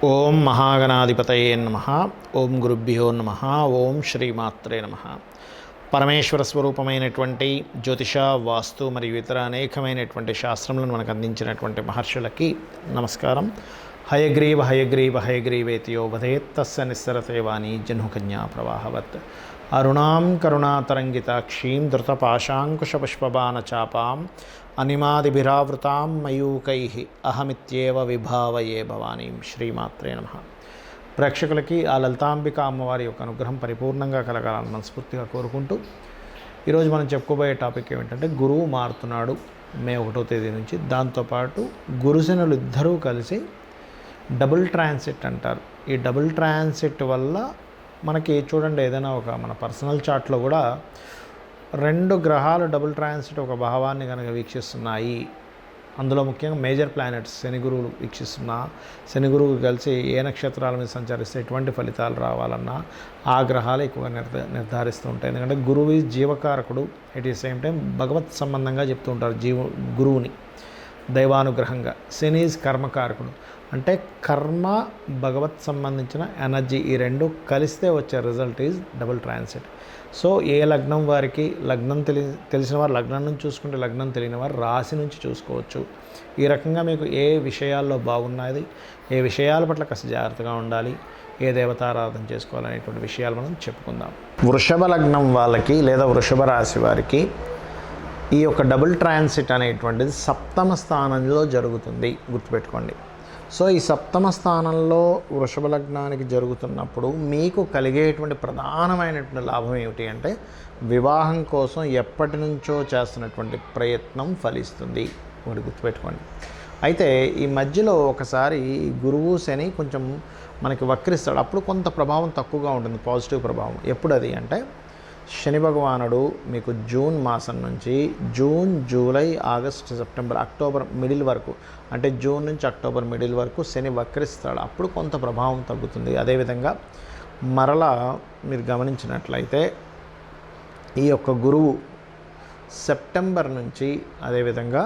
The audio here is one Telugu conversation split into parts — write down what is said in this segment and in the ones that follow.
ఓం మహాగణాధిపతయే నమః. ఓం గురుభ్యో నమః. ఓం శ్రీమాత్రే నమః. పరమేశ్వర స్వరూపమైనటువంటి జ్యోతిష, వాస్తు మరియు ఇతర అనేకమైనటువంటి శాస్త్రములను మనకు అందించినటువంటి మహర్షులకి నమస్కారం. హయగ్రీవ హయగ్రీవ హయగ్రీవేతియో వదేత్ తస్య నిస్సరతే వాణి జహ్నుకన్యా ప్రవాహవత్. అరుణాం కరుణాతరంగితాక్షీం ధృతపాశాంకుశపుష్పబాణచాపాం అనిమాదిభిరావృతాం మయూకైః అహమిత్యేవ విభావయే భవానీం. శ్రీమాత్రే నమః. ప్రేక్షకులకి ఆ లలితాంబిక అమ్మవారి యొక్క అనుగ్రహం పరిపూర్ణంగా కలగాలని మనస్ఫూర్తిగా కోరుకుంటూ ఈరోజు మనం చెప్పుకోబోయే టాపిక్ ఏమిటంటే, గురువు మారుతున్నాడు మే 1వ తేదీ నుంచి. దాంతోపాటు గురుశనులు ఇద్దరూ కలిసి డబుల్ ట్రాన్సిట్ అంటారు. ఈ డబుల్ ట్రాన్సిట్ వల్ల మనకి చూడండి, ఏదైనా ఒక మన పర్సనల్ చార్ట్లో కూడా రెండు గ్రహాలు డబుల్ ట్రాన్సిట్ ఒక భావాన్ని కనుక వీక్షిస్తున్నాయి, అందులో ముఖ్యంగా మేజర్ ప్లానెట్స్ శని గురువులు వీక్షిస్తున్నా, శని గురువు కలిసి ఏ నక్షత్రాల మీద సంచరిస్తే ఎటువంటి ఫలితాలు రావాలన్నా ఆ గ్రహాలు ఎక్కువగా నిర్ధారిస్తూ ఉంటాయి. ఎందుకంటే గురువు జీవకారకుడు, ఎట్ ది సేమ్ టైం భగవత్ సంబంధంగా చెప్తూ ఉంటారు గురువుని దైవానుగ్రహంగా. శని ఈజ్ కర్మకారకుడు, అంటే కర్మ భగవత్ సంబంధించిన ఎనర్జీ, ఈ రెండు కలిస్తే వచ్చే result is double transit. So ఏ లగ్నం వారికి, లగ్నం తెలిసిన వారు లగ్నం నుంచి చూసుకుంటే, లగ్నం తెలియని వారు రాశి నుంచి చూసుకోవచ్చు. ఈ రకంగా మీకు ఏ విషయాల్లో బాగున్నది, ఏ విషయాల పట్ల కాస్త జాగ్రత్తగా ఉండాలి, ఏ దేవతారాధన చేసుకోవాలనేటువంటి విషయాలు మనం చెప్పుకుందాం. వృషభ లగ్నం వాళ్ళకి లేదా వృషభ రాశి వారికి ఈ యొక్క డబుల్ ట్రాన్సిట్ అనేటువంటిది సప్తమ స్థానంలో జరుగుతుంది, గుర్తుపెట్టుకోండి. సో ఈ సప్తమ స్థానంలో వృషభ లగ్నానికి జరుగుతున్నప్పుడు మీకు కలిగేటువంటి ప్రధానమైనటువంటి లాభం ఏమిటి అంటే, వివాహం కోసం ఎప్పటి నుంచో చేస్తున్నటువంటి ప్రయత్నం ఫలిస్తుంది. ఒకటి గుర్తుపెట్టుకోండి. అయితే ఈ మధ్యలో ఒకసారి గురువు శని కొంచెం మనకి వక్రిస్తాడు, అప్పుడు కొంత ప్రభావం తక్కువగా ఉంటుంది, పాజిటివ్ ప్రభావం. ఎప్పుడు అది అంటే, శని భగవానుడు మీకు జూన్ మాసం నుంచి June, July, August, September, October middle వరకు, అంటే జూన్ నుంచి అక్టోబర్ మిడిల్ వరకు శని వక్రిస్తాడు, అప్పుడు కొంత ప్రభావం తగ్గుతుంది. అదేవిధంగా మరలా మీరు గమనించినట్లయితే ఈ యొక్క గురువు సెప్టెంబర్ నుంచి అదేవిధంగా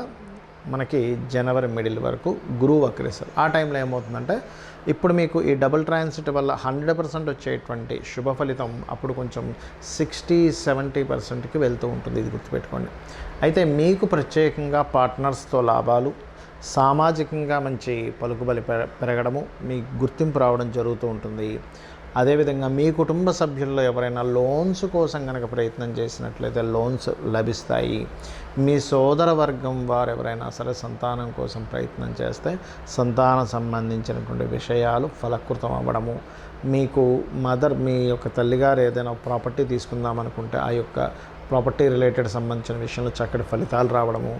మనకి జనవరి మిడిల్ వరకు గురువు వక్రిస్తారు. ఆ టైంలో ఏమవుతుందంటే, ఇప్పుడు మీకు ఈ డబుల్ ట్రాన్సిట్ వల్ల 100% వచ్చేటువంటి శుభ ఫలితం అప్పుడు కొంచెం 60-70%కి వెళ్తూ ఉంటుంది. ఇది గుర్తుపెట్టుకోండి. అయితే మీకు ప్రత్యేకంగా పార్ట్నర్స్తో లాభాలు, సామాజికంగా మంచి పలుకుబలి పెరగడము, మీ గుర్తింపు రావడం జరుగుతూ ఉంటుంది. అదేవిధంగా మీ కుటుంబ సభ్యుల్లో ఎవరైనా లోన్స్ కోసం కనుక ప్రయత్నం చేసినట్లయితే లోన్స్ లభిస్తాయి. మీ సోదర వర్గం వారు ఎవరైనా సరే సంతానం కోసం ప్రయత్నం చేస్తే సంతానం సంబంధించినటువంటి విషయాలు ఫలకృతం అవ్వడము, మీకు మీ యొక్క తల్లిగారు ఏదైనా ప్రాపర్టీ తీసుకుందామనుకుంటే ఆ యొక్క ప్రాపర్టీ రిలేటెడ్ సంబంధించిన విషయంలో చక్కటి ఫలితాలు రావడము,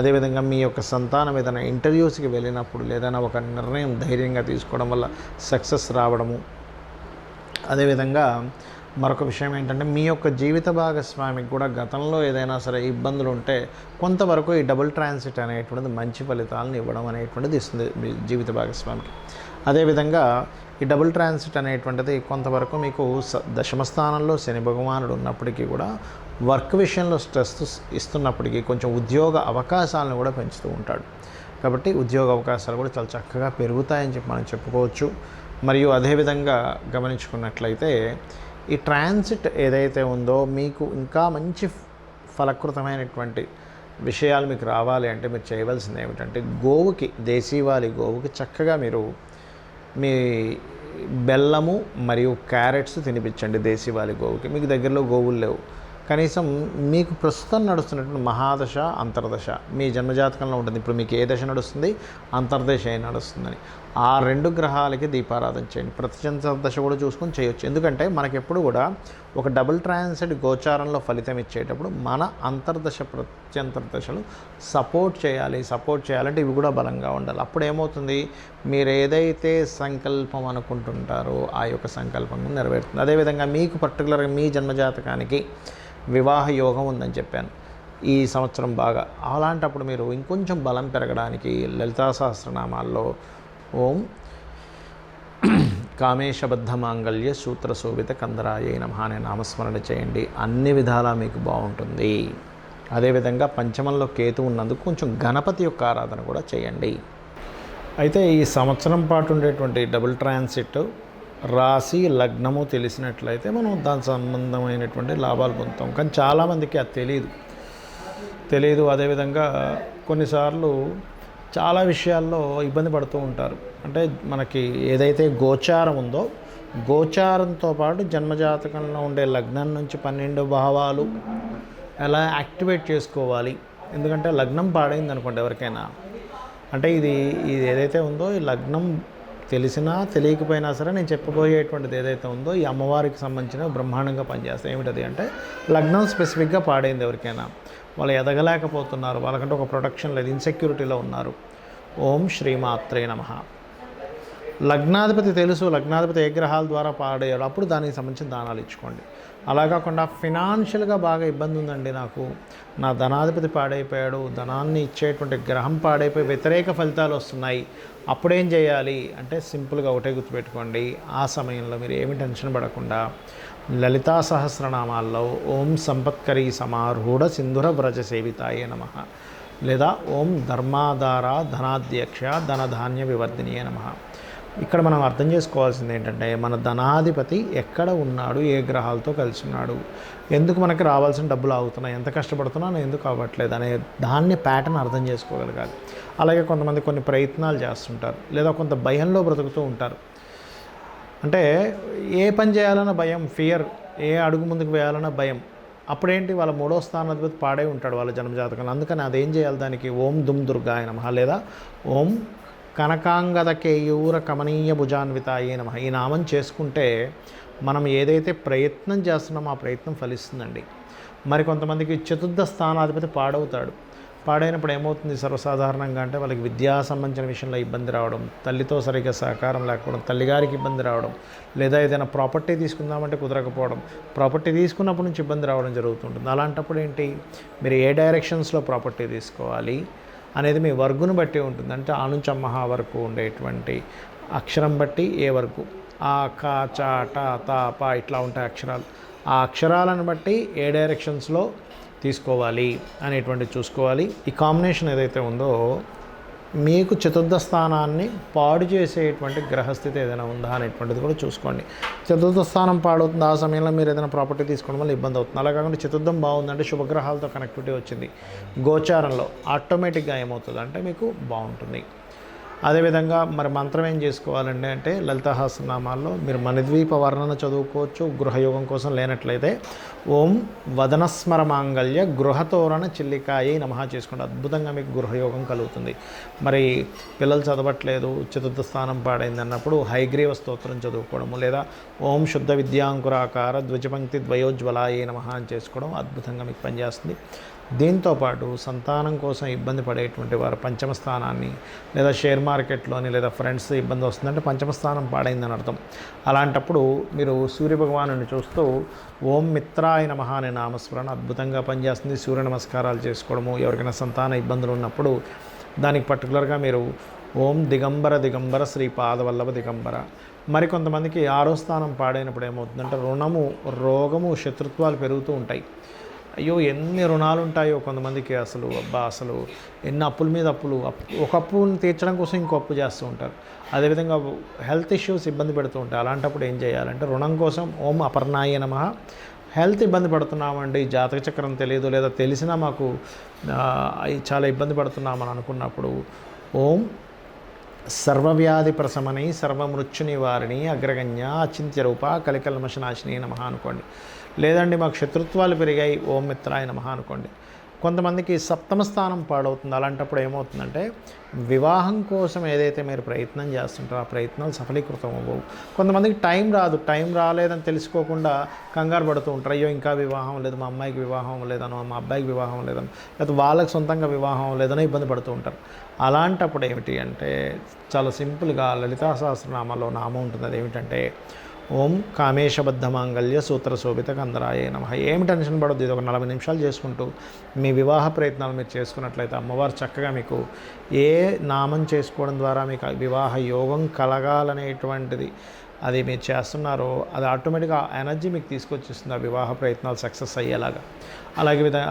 అదేవిధంగా మీ యొక్క సంతానం ఏదైనా ఇంటర్వ్యూస్కి వెళ్ళినప్పుడు ఏదైనా ఒక నిర్ణయం ధైర్యంగా తీసుకోవడం వల్ల సక్సెస్ రావడము. అదేవిధంగా మరొక విషయం ఏంటంటే, మీ యొక్క జీవిత భాగస్వామికి కూడా గతంలో ఏదైనా సరే ఇబ్బందులు ఉంటే కొంతవరకు ఈ డబుల్ ట్రాన్సిట్ అనేటువంటిది మంచి ఫలితాలను ఇవ్వడం అనేటువంటిది ఇస్తుంది మీ జీవిత భాగస్వామికి. అదేవిధంగా ఈ డబుల్ ట్రాన్సిట్ అనేటువంటిది కొంతవరకు మీకు దశమ స్థానంలో శని భగవానుడు ఉన్నప్పటికీ కూడా వర్క్ విషయంలో స్ట్రెస్ ఇస్తున్నప్పటికీ కొంచెం ఉద్యోగ అవకాశాలను కూడా పెంచుతూ ఉంటాడు. కాబట్టి ఉద్యోగ అవకాశాలు కూడా చాలా చక్కగా పెరుగుతాయని చెప్పి మనం చెప్పుకోవచ్చు. మరియు అదేవిధంగా గమనించుకున్నట్లయితే ఈ ట్రాన్సిట్ ఏదైతే ఉందో మీకు ఇంకా మంచి ఫలకృతమైనటువంటి విషయాలు మీకు రావాలి అంటే మీరు చేయవలసింది ఏమిటంటే, గోవుకి, దేశీవాలి గోవుకి చక్కగా మీరు మీ బెల్లము మరియు క్యారెట్స్ తినిపించండి దేశీవాలి గోవుకి. మీకు దగ్గరలో గోవులు లేవు, కనీసం మీకు ప్రస్తుతం నడుస్తున్నటువంటి మహాదశ, అంతర్దశ మీ జన్మజాతకంలో ఉంటుంది. ఇప్పుడు మీకు ఏ దశ నడుస్తుంది, అంతర్దశ ఏ నడుస్తుందని ఆ రెండు గ్రహాలకి దీపారాధన చేయండి. ప్రత్యంతర్దశ కూడా చూసుకొని చేయొచ్చు. ఎందుకంటే మనకెప్పుడు కూడా ఒక డబుల్ ట్రాన్సిట్ గోచారంలో ఫలితం ఇచ్చేటప్పుడు మన అంతర్దశ, ప్రత్యంతర్దశలు సపోర్ట్ చేయాలంటే ఇవి కూడా బలంగా ఉండాలి. అప్పుడు ఏమవుతుంది, మీరు ఏదైతే సంకల్పం అనుకుంటుంటారో ఆ యొక్క సంకల్పం నెరవేరుతుంది. అదేవిధంగా మీకు పర్టికులర్గా మీ జన్మజాతకానికి వివాహ యోగం ఉందని చెప్పాను ఈ సంవత్సరం బాగా. అలాంటప్పుడు మీరు ఇంకొంచెం బలం పెరగడానికి లలితా సహస్రనామాల్లో ఓం కామేశబద్ధ మాంగళ్య సూత్ర శోభిత కందరాయ నమః అనే నామస్మరణ చేయండి. అన్ని విధాలా మీకు బాగుంటుంది. అదేవిధంగా పంచమంలో కేతు ఉన్నందుకు కొంచెం గణపతి యొక్క ఆరాధన కూడా చేయండి. అయితే ఈ సంవత్సరం పాటు ఉండేటువంటి డబుల్ ట్రాన్సిట్ రాశి లగ్నము తెలిసినట్లయితే మనం దాని సంబంధమైనటువంటి లాభాలు పొందుతాం. కానీ చాలామందికి అది తెలియదు. అదేవిధంగా కొన్నిసార్లు చాలా విషయాల్లో ఇబ్బంది పడుతూ ఉంటారు. అంటే మనకి ఏదైతే గోచారం ఉందో గోచారంతో పాటు జన్మజాతకంలో ఉండే లగ్నం నుంచి 12 భావాలు ఎలా యాక్టివేట్ చేసుకోవాలి. ఎందుకంటే లగ్నం పాడైంది అనుకోండి ఎవరికైనా, అంటే ఇది ఏదైతే ఉందో ఈ లగ్నం తెలిసినా తెలియకపోయినా సరే నేను చెప్పబోయేటువంటిది ఏదైతే ఉందో ఈ అమ్మవారికి సంబంధించిన బ్రహ్మాండంగా పనిచేస్తాయి. ఏమిటది అంటే లగ్నం స్పెసిఫిక్గా పాడైంది ఎవరికైనా, వాళ్ళు ఎదగలేకపోతున్నారు, వాళ్ళకంటే ఒక ప్రొటెక్షన్ లేదు, ఇన్సెక్యూరిటీలో ఉన్నారు. ఓం శ్రీమాత్రే నమః. లగ్నాధిపతి తెలుసు, లగ్నాధిపతి ఏ గ్రహాల ద్వారా పాడేయాడు, అప్పుడు దానికి సంబంధించిన దానాలు ఇచ్చుకోండి. అలా కాకుండా ఫినాన్షియల్గా బాగా ఇబ్బంది ఉందండి, నాకు నా ధనాధిపతి పాడైపోయాడు, ధనాన్ని ఇచ్చేటువంటి గ్రహం పాడైపోయి వ్యతిరేక ఫలితాలు వస్తున్నాయి, అప్పుడేం చేయాలి అంటే సింపుల్గా ఒకటే గుర్తుపెట్టుకోండి. ఆ సమయంలో మీరు ఏమి టెన్షన్ పడకుండా లలితా సహస్రనామాల్లో ఓం సంపత్కరీ సమారూఢ సింధుర వ్రజ సేవితాయే నమః, లేదా ఓం ధర్మాధార ధనాధ్యక్ష ధనధాన్య వివర్ధినియే నమః. ఇక్కడ మనం అర్థం చేసుకోవాల్సింది ఏంటంటే మన ధనాధిపతి ఎక్కడ ఉన్నాడు, ఏ గ్రహాలతో కలిసి ఉన్నాడు, ఎందుకు మనకి రావాల్సిన డబ్బులు ఆగుతున్నాయి, ఎంత కష్టపడుతున్నాను ఎందుకు అవ్వట్లేదు అనే దాన్ని ప్యాటర్న్ అర్థం చేసుకోగలగాలి. అలాగే కొంతమంది కొన్ని ప్రయత్నాలు చేస్తుంటారు, లేదా కొంత భయంలో బ్రతుకుతూ ఉంటారు. అంటే ఏ పని చేయాలన్న భయం, ఫియర్, ఏ అడుగు ముందుకు వేయాలన్న భయం. అప్పుడేంటి వాళ్ళ 3వ స్థానాధిపతి పాడే ఉంటాడు వాళ్ళ జన్మజాతకంలో. అందుకని అదేం చేయాలి, దానికి ఓం దుమ్ దుర్గాయ నమః, లేదా ఓం కనకాంగద కేయూర కమనీయ భుజాన్వితాయే నమః. ఈ నామం చేసుకుంటే మనం ఏదైతే ప్రయత్నం చేస్తున్నామో ఆ ప్రయత్నం ఫలిస్తుందండి. మరి కొంతమందికి 4వ స్థానాధిపతి పాడవుతాడు. పాడైనప్పుడు ఏమవుతుంది సర్వసాధారణంగా అంటే వాళ్ళకి విద్యా సంబంధించిన విషయంలో ఇబ్బంది రావడం, తల్లితో సరిగ్గా సహకారం లేకపోవడం, తల్లిగారికి ఇబ్బంది రావడం, లేదా ఏదైనా ప్రాపర్టీ తీసుకుందామంటే కుదరకపోవడం, ప్రాపర్టీ తీసుకున్నప్పటి నుంచి ఇబ్బంది రావడం జరుగుతుంటుంది. అలాంటప్పుడు ఏంటి, మీరు ఏ డైరెక్షన్స్లో ప్రాపర్టీ తీసుకోవాలి అనేది మీ వర్గును బట్టి ఉంటుంది. అంటే ఆ నుంచి అమ్మహా వరకు ఉండేటువంటి అక్షరం బట్టి ఏ వర్గు, ఆ క చ ట త ప ఇట్లా ఉంటాయి అక్షరాలు, ఆ అక్షరాలను బట్టి ఏ డైరెక్షన్స్లో తీసుకోవాలి అనేటువంటిది చూసుకోవాలి. ఈ కాంబినేషన్ ఏదైతే ఉందో మీకు 4వ స్థానాన్ని పాడు చేసేటువంటి గ్రహస్థితి ఏదైనా ఉందా అనేటువంటిది కూడా చూసుకోండి. 4వ స్థానం పాడవుతుంది, ఆ సమయంలో మీరు ఏదైనా ప్రాపర్టీ తీసుకోవడం వల్ల ఇబ్బంది అవుతుంది. అలా కాకుండా 4థం బాగుందంటే శుభగ్రహాలతో కనెక్టివిటీ వచ్చింది గోచారంలో, ఆటోమేటిక్గా ఏమవుతుంది అంటే మీకు బాగుంటుంది. అదేవిధంగా మరి మంత్రం ఏం చేసుకోవాలండి అంటే లలితా సహస్రనామాల్లో మీరు మణిద్వీప వర్ణన చదువుకోవచ్చు. గృహయోగం కోసం లేనట్లయితే ఓం వదనస్మర మాంగళ్య గృహతోరణ చిల్లికాయ నమః చేసుకోండి. అద్భుతంగా మీకు గృహయోగం కలుగుతుంది. మరి పిల్లలు చదవట్లేదు, 4వ స్థానం పాడైంది అన్నప్పుడు హైగ్రీవ స్తోత్రం చదువుకోవడము, లేదా ఓం శుద్ధ విద్యాంకురాకార ద్విజపంక్తి ద్వయోజ్వలాయ నమః అని చేసుకోవడం అద్భుతంగా మీకు పనిచేస్తుంది. దీంతోపాటు సంతానం కోసం ఇబ్బంది పడేటువంటి వారు 5వ స్థానాన్ని, లేదా షేర్ మార్కెట్లోని లేదా ఫ్రెండ్స్ ఇబ్బంది వస్తుందంటే 5వ స్థానం పాడైందని అర్థం. అలాంటప్పుడు మీరు సూర్యభగవాను చూస్తూ ఓం మిత్రాయ నమః అనే నామస్మరణ అద్భుతంగా పనిచేస్తుంది. సూర్య నమస్కారాలు చేసుకోవడము, ఎవరికైనా సంతాన ఇబ్బందులు ఉన్నప్పుడు దానికి పర్టికులర్గా మీరు ఓం దిగంబర దిగంబర శ్రీ పాదవల్లభ దిగంబర. మరికొంతమందికి 6వ స్థానం పాడైనప్పుడు ఏమవుతుందంటే రుణము, రోగము, శత్రుత్వాలు పెరుగుతూ ఉంటాయి. అయ్యో ఎన్ని రుణాలు ఉంటాయో కొంతమందికి, అసలు ఎన్ని అప్పుల మీద అప్పులు, ఒక అప్పుని తీర్చడం కోసం ఇంకో అప్పు చేస్తూ ఉంటారు. అదేవిధంగా హెల్త్ ఇష్యూస్ ఇబ్బంది పెడుతూ ఉంటాయి. అలాంటప్పుడు ఏం చేయాలంటే రుణం కోసం ఓం అపర్ణాయ నమః. హెల్త్ ఇబ్బంది పడుతున్నామండి, జాతక చక్రం తెలియదు, లేదా తెలిసినా మాకు చాలా ఇబ్బంది పడుతున్నామని అనుకున్నప్పుడు ఓం సర్వవ్యాధి ప్రశమని సర్వమృత్యు నివారిణి అగ్రగణ్య అచింత్య రూప కలికల్మషనాశిని నమః అనుకోండి. లేదండి మాకు శత్రుత్వాలు పెరిగాయి ఓం మిత్రాయ నమః అనుకోండి. కొంతమందికి 7వ స్థానం పాడవుతుంది. అలాంటప్పుడు ఏమవుతుందంటే వివాహం కోసం ఏదైతే మీరు ప్రయత్నం చేస్తుంటారో ఆ ప్రయత్నాలు సఫలీకృతం అవ్వవు. కొంతమందికి టైం రాలేదని తెలుసుకోకుండా కంగారు పడుతూ ఉంటారు. అయ్యో ఇంకా వివాహం లేదు, మా అమ్మాయికి వివాహం లేదనో, మా అబ్బాయికి వివాహం లేదనో, లేదా వాళ్ళకి సొంతంగా వివాహం లేదనో ఇబ్బంది పడుతూ ఉంటారు. అలాంటప్పుడు ఏమిటి అంటే చాలా సింపుల్గా లలితా సహస్రనామాల్లో నామం ఉంటుంది. అది ఏమిటంటే ఓం కామేశబద్ధ మాంగళ్య సూత్ర శోభిత కందరాయ నమః. ఏమి టెన్షన్ పడొద్దు, ఇది ఒక 40 నిమిషాలు చేసుకుంటూ మీ వివాహ ప్రయత్నాలు మీరు చేసుకున్నట్లయితే అమ్మవారు చక్కగా మీకు ఏ నామం చేసుకోవడం ద్వారా మీకు వివాహ యోగం కలగాలనేటువంటిది అది మీరు చేస్తున్నారో అది ఆటోమేటిక్గా ఎనర్జీ మీకు తీసుకొచ్చేస్తుంది ఆ వివాహ ప్రయత్నాలు సక్సెస్ అయ్యేలాగా.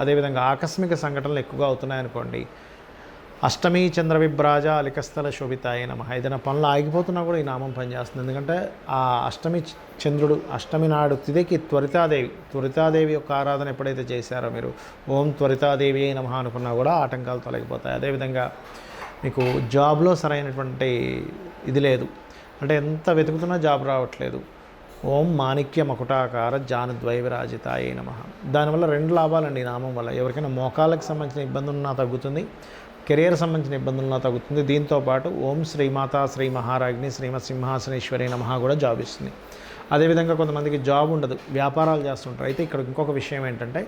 అదేవిధంగా ఆకస్మిక సంఘటనలు ఎక్కువగా అవుతున్నాయనుకోండి, అష్టమి చంద్ర విభ్రాజ అలికస్థల శోభితాయ నమః. ఏదైనా పనులు ఆగిపోతున్నా కూడా ఈ నామం పనిచేస్తుంది. ఎందుకంటే ఆ అష్టమి చంద్రుడు అష్టమి నాడు తిథికి త్వరితాదేవి యొక్క ఆరాధన ఎప్పుడైతే చేశారో మీరు ఓం త్వరితాదేవి అయి నమః అనుకున్నా కూడా ఆటంకాలు తొలగిపోతాయి. అదేవిధంగా మీకు జాబ్లో సరైనటువంటి ఇది లేదు, అంటే ఎంత వెతుకుతున్నా జాబ్ రావట్లేదు, ఓం మాణిక్య మకుటాకార జానుద్వైవిరాజితాయ నమః. దానివల్ల 2 లాభాలండి ఈ నామం వల్ల. ఎవరికైనా మోకాళ్ళకి సంబంధించిన ఇబ్బంది ఉన్నా తగ్గుతుంది, కెరియర్ సంబంధించిన ఇబ్బందులున్నా తగ్గుతుంది. దీంతోపాటు ఓం శ్రీమాత శ్రీ మహారాజ్ని శ్రీమత్ సింహాసనేశ్వరి నమః కూడా జాబ్ ఇస్తుంది. అదేవిధంగా కొంతమందికి జాబ్ ఉండదు, వ్యాపారాలు చేస్తుంటారు. అయితే ఇక్కడ ఇంకొక విషయం ఏంటంటే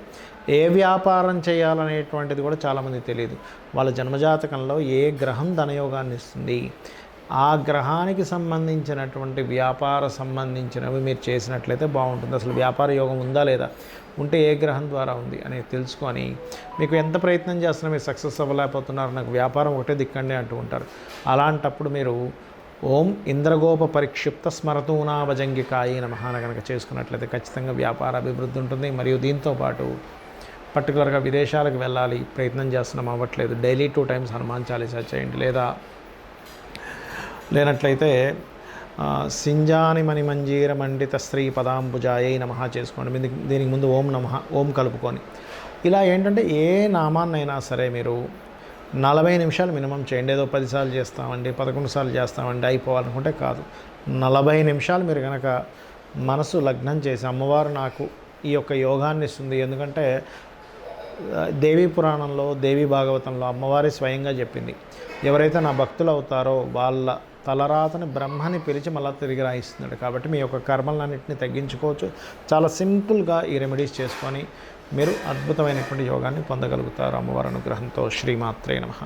ఏ వ్యాపారం చేయాలనేటువంటిది కూడా చాలామందికి తెలియదు. వాళ్ళ జన్మజాతకంలో ఏ గ్రహం ధనయోగాన్ని ఇస్తుంది, ఆ గ్రహానికి సంబంధించినటువంటి వ్యాపార సంబంధించినవి మీరు చేసినట్లయితే బాగుంటుంది. అసలు వ్యాపార యోగం ఉందా లేదా, ఉంటే ఏ గ్రహం ద్వారా ఉంది అనేది తెలుసుకొని మీకు ఎంత ప్రయత్నం చేస్తున్నా మీరు సక్సెస్ అవ్వలేకపోతున్నారు, నాకు వ్యాపారం ఒకటే దిక్కండి అంటూ ఉంటారు. అలాంటప్పుడు మీరు ఓం ఇంద్రగోప పరిక్షిప్త స్మరతూనాభజంగికాయ నమః కనుక చేసుకున్నట్లయితే ఖచ్చితంగా వ్యాపార అభివృద్ధి ఉంటుంది. మరియు దీంతోపాటు పర్టికులర్గా విదేశాలకు వెళ్ళాలి ప్రయత్నం చేస్తున్నాం అవ్వట్లేదు, డైలీ 2 times హనుమాన్ చాలీసా చేయండి. లేనట్లయితే సింజాని మణిమంజీర మండిత స్త్రీ పదాంబుజాయై నమః చేసుకోండి. దీనికి ముందు ఓం నమః ఓం కలుపుకొని. ఇలా ఏంటంటే ఏ నామాన్నైనా సరే మీరు 40 నిమిషాలు మినిమం చేయండి. ఏదో 10 సార్లు చేస్తామండి 11 సార్లు చేస్తామండి అయిపోవాలనుకుంటే కాదు. 40 నిమిషాలు మీరు కనుక మనసు లగ్నం చేసి అమ్మవారు నాకు ఈ యొక్క యోగాన్ని ఇస్తుంది. ఎందుకంటే దేవీ పురాణంలో దేవీ భాగవతంలో అమ్మవారి స్వయంగా చెప్పింది, ఎవరైతే నా భక్తులు అవుతారో వాళ్ళ తలరాతని బ్రహ్మని పిలిచి మళ్ళీ తిరిగి రాయిస్తున్నాడు. కాబట్టి మీ యొక్క కర్మలన్నింటినీ తగ్గించుకోవచ్చు. చాలా సింపుల్గా ఈ రెమెడీస్ చేసుకొని మీరు అద్భుతమైనటువంటి యోగాన్ని పొందగలుగుతారు అమ్మవారి అనుగ్రహంతో. శ్రీమాత్రే నమః.